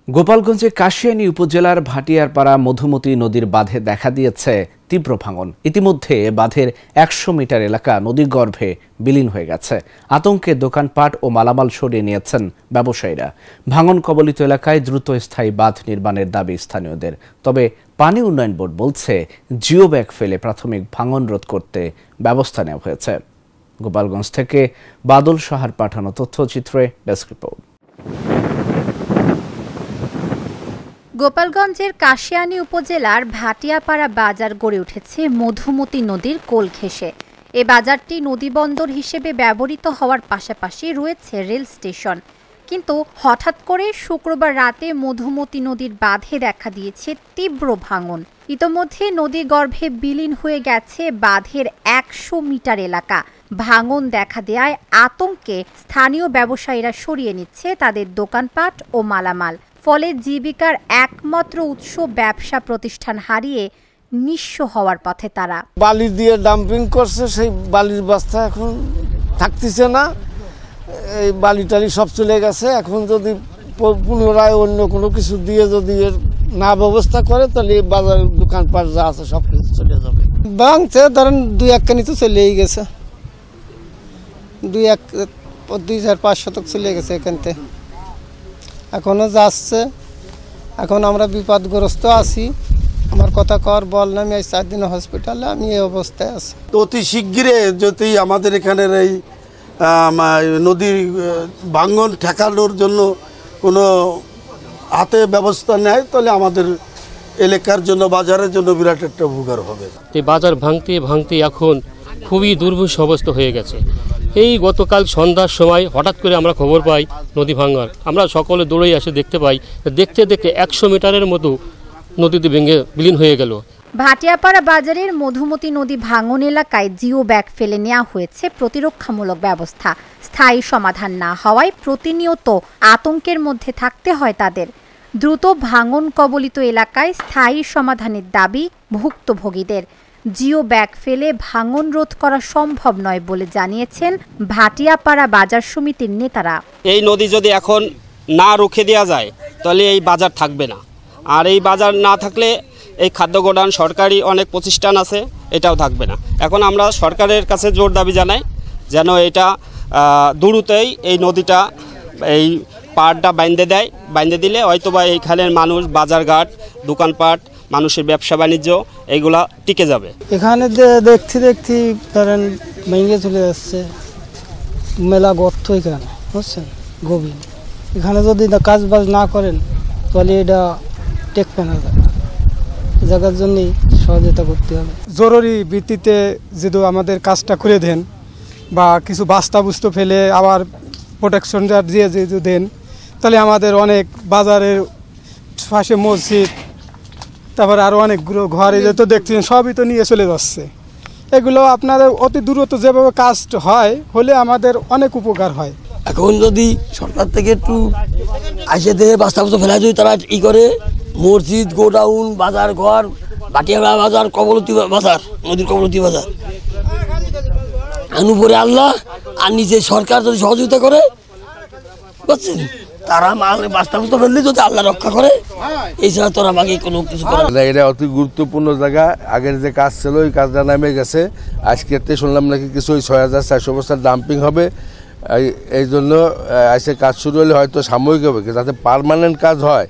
গোপালগঞ্জের কাশিয়ানী উপজেলার ভাটিয়ারপাড়া মধুমতি নদীর বাঁধে দেখা দিয়েছে তীব্র ভাঙন। ইতিমধ্যে বাঁধের ১০০ মিটার এলাকা নদীগর্ভে বিলীন হয়ে গেছে। আতঙ্কে দোকানপাট ও মালামাল সরিয়ে নিয়েছেন ব্যবসায়ীরা। ভাঙন কবলিত এলাকায় দ্রুত স্থায়ী বাঁধ নির্মাণের দাবি স্থানীয়দের। তবে পানি উন্নয়ন বোর্ড বলছে জিও ব্যাগ ফেলে প্রাথমিক ভাঙন রোধ করতে ব্যবস্থা নেওয়া হয়েছে। গোপালগঞ্জ থেকে বাদল সাহার পাঠানো তথ্যচিত্রে ডেস্ক রিপোর্ট। গোপালগঞ্জের কাশিয়ানী উপজেলার ভাটিয়াপাড়া বাজার গড়ে উঠেছে মধুমতি নদীর কোল ঘেঁষে। এ বাজারটি নদীবন্দর হিসেবে ব্যবহৃত হওয়ার পাশাপাশি রয়েছে রেল স্টেশন। কিন্তু হঠাৎ করে শুক্রবার রাতে মধুমতি নদীর বাঁধে দেখা দিয়েছে তীব্র ভাঙন। ইতোমধ্যে নদীগর্ভে বিলীন হয়ে গেছে বাঁধের ১০০ মিটার এলাকা। ভাঙন দেখা দেয়ায় আতঙ্কে স্থানীয় ব্যবসায়ীরা সরিয়ে নিচ্ছে তাদের দোকানপাট ও মালামাল। ফলে জীবিকার একমাত্র উৎস ব্যবসা প্রতিষ্ঠান হারিয়ে নিঃস্ব হওয়ার পথে তারা। বালি দিয়ে ডাম্পিং করছে, সেই বালির বস্তা এখন থাকতেছে না। এই বালি টালি সব চলে গেছে। এখন যদি পুনরায় অন্য কোনো কিছু দিয়ে যদি না ব্যবস্থা করে তাহলে বাজার দোকানপাট যা আছে সব কিছু চলে যাবে। ভাঙছে ধরেন ২-১ কানি তো চলেই গেছে, ২-৪-৫ শতক চলে গেছে এখান থেকে, এখনো যাচ্ছে। এখন আমরা বিপদগ্রস্ত আছি। আমার কথা কর বল না, আমি আজ ৪ দিন হসপিটালে, আমি এই অবস্থায় আছি। অতি শিগগিরে যদি আমাদের এখানের এই নদীর ভাঙন ঠেকানোর জন্য কোনো হাতে ব্যবস্থা নেয় তাহলে আমাদের এলাকার জন্য, বাজারের জন্য বিরাট একটা উপকার হবে। এই বাজার ভাঙতে ভাঙতে এখন খুবই দুর্বিষ অবস্থা হয়ে গেছে। এই গতকাল সন্ধ্যার সময় হঠাৎ করে আমরা খবর পাই নদী ভাঙার। আমরা সকলে দৌড়ে আসে দেখতে পাই, দেখতে দেখতে ১০০ মিটারের মতো নদীতে ভেঙে বিলীন হয়ে গেল। ভাটিয়াপাড়া বাজারের মধুমতি নদী ভাঙন এলাকায় জিও ব্যাগ ফেলে নেওয়া হয়েছে প্রতিরক্ষামূলক ব্যবস্থা। স্থায়ী সমাধান না হওয়ায় প্রতিনিয়ত আতঙ্কের মধ্যে থাকতে হয় তাদের। দ্রুত ভাঙন কবলিত এলাকায় স্থায়ী সমাধানের দাবি ভুক্তভোগীদের। জিও ব্যাগ ফেলে ভাঙন রোধ করা সম্ভব নয় বলে জানিয়েছেন ভাটিয়াপাড়া বাজার সমিতির নেতারা। এই নদী যদি এখন না রুখে দেওয়া যায় তাহলে এই বাজার থাকবে না। আর এই বাজার না থাকলে এই খাদ্য গোডাউন, সরকারি অনেক প্রতিষ্ঠান আছে, এটাও থাকবে না। এখন আমরা সরকারের কাছে জোর দাবি জানাই যেন এটা দ্রুতই এই নদীটা, এই পাড়টা বাইন্ধে দিলে হয়তোবা এইখানের মানুষ, বাজারঘাট, দোকানপাট, মানুষের ব্যবসা বাণিজ্য এইগুলা টিকে যাবে। এখানে দেখতে ধরেন ভেঙে চলে যাচ্ছে, মেলা গর্ত এখানে, বুঝছেন, গভীর। এখানে যদি কাজ বাজ না করেন তাহলে এটা টেকবে না। জায়গার জন্যই সহযোগিতা করতে হবে। জরুরি ভিত্তিতে যদি আমাদের কাজটা করে দেন বা কিছু বাস্তাবুস্ত ফেলে আবার প্রোটেকশন দিয়ে যদি দেন তাহলে আমাদের অনেক বাজারের পাশে মসজিদ, তারপরে আরও অনেকগুলো ঘরে তো দেখছেন সবই তো নিয়ে চলে যাচ্ছে। এগুলো আপনাদের অতি দ্রুত যেভাবে কাজ হলে আমাদের অনেক উপকার হয়। এখন যদি সরকার থেকে একটু আসে দিয়ে বাস্তাবস্ত ফেলা যদি তারা ই করে, মসজিদ, গোডাউন, বাজার ঘর, ভাটিয়াপাড়া বাজার, কবলতি বাজার, নদীর কবলতি বাজার, উপরে আল্লাহ আর নিচে সরকার যদি সহযোগিতা করে, বুঝছেন, তারা বাস্তাবস্ত ফেললে যদি আল্লাহ রক্ষা করে, এছাড়া তোরা আমাকে কোনো কিছু করে না। এটা অতি গুরুত্বপূর্ণ জায়গা। আগের যে কাজ ছিল ওই কাজটা নামে গেছে। আজকে শুনলাম নাকি কিছু ওই ৬,৪০০ বস্তার ডাম্পিং হবে। এই জন্য আজকে কাজ শুরু হলে হয়তো সাময়িক হবে, যাতে পার্মানেন্ট কাজ হয়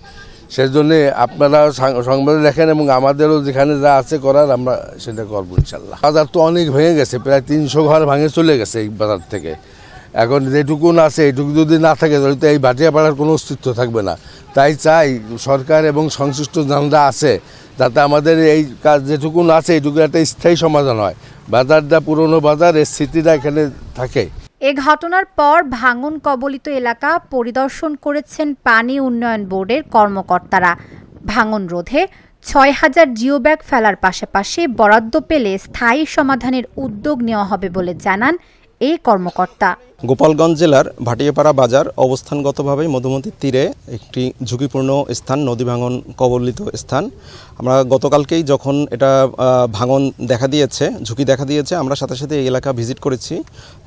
সেই জন্যে আপনারা সংবাদে দেখেন এবং আমাদেরও যেখানে যা আছে করার আমরা সেটা করবো ইনশাল্লাহ। বাজার তো অনেক ভেঙে গেছে, প্রায় ৩০০ ঘর ভাঙে চলে গেছে এই বাজার থেকে। এখন যেটুকুন আছে এইটুকু যদি না থাকে তাহলে তো এই ভাটিয়াপাড়ার কোনো অস্তিত্ব থাকবে না। তাই চাই সরকার এবং সংশ্লিষ্ট যারা আছে যাতে আমাদের এই কাজ যেটুকুন আছে এইটুকু একটা স্থায়ী সমাধান হয়, বাজারটা পুরনো বাজার, এর স্মৃতিটা এখানে থাকে। এ ঘটনার পর ভাঙন কবলিত এলাকা পরিদর্শন করেছেন পানি উন্নয়ন বোর্ডের কর্মকর্তারা। ভাঙন রোধে ৬,০০০ জিও ব্যাগ ফেলার পাশাপাশি বরাদ্দ পেলে স্থায়ী সমাধানের উদ্যোগ নেওয়া হবে বলে জানান এই কর্মকর্তা। গোপালগঞ্জ জেলার ভাটিয়াপাড়া বাজার অবস্থানগতভাবেই মধুমতির তীরে একটি ঝুঁকিপূর্ণ স্থান, নদী ভাঙন কবলিত স্থান। আমরা গতকালকেই যখন এটা ভাঙন দেখা দিয়েছে, ঝুঁকি দেখা দিয়েছে, আমরা সাথে সাথে এই এলাকা ভিজিট করেছি।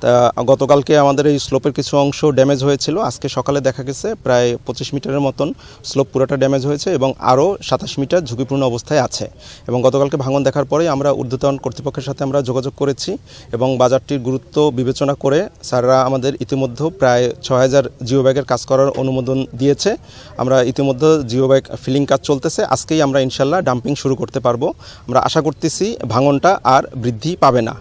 তা গতকালকে আমাদের এই স্লোপের কিছু অংশ ড্যামেজ হয়েছিল। আজকে সকালে দেখা গেছে প্রায় 25 মিটারের মতন স্লোপ পুরোটা ড্যামেজ হয়েছে এবং আরও 27 মিটার ঝুঁকিপূর্ণ অবস্থায় আছে। এবং গতকালকে ভাঙন দেখার পরেই আমরা ঊর্ধ্বতন কর্তৃপক্ষের সাথে আমরা যোগাযোগ করেছি এবং বাজারটির গুরুত্ব বিবেচনা করে স্যাররা আমাদের ইতিমধ্যে প্রায় 6000 জিও ব্যাগের কাজ করার অনুমোদন দিয়েছে। আমরা ইতিমধ্যে জিও ব্যাগ ফিলিং কাজ চলতেছে। আজকেই আমরা ইনশাল্লাহ ডাম্পিং শুরু করতে পারবো। আমরা আশা করতেছি ভাঙনটা আর বৃদ্ধি পাবে না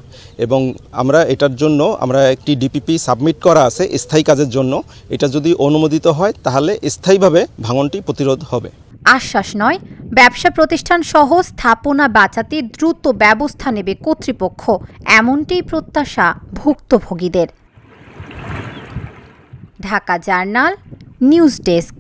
এবং আমরা এটার জন্য আমরা একটি ডিপিপি সাবমিট করা আছে স্থায়ী কাজের জন্য। এটা যদি অনুমোদিত হয় তাহলে স্থায়ীভাবে ভাঙনটি প্রতিরোধ হবে। আশ্বাস নয়, ব্যবসা প্রতিষ্ঠান সহ স্থাপনা বাঁচাতে দ্রুত ব্যবস্থা নেবে কর্তৃপক্ষ, এমনটাই প্রত্যাশা ভুক্তভোগীদের। Dhaka journal, news desk.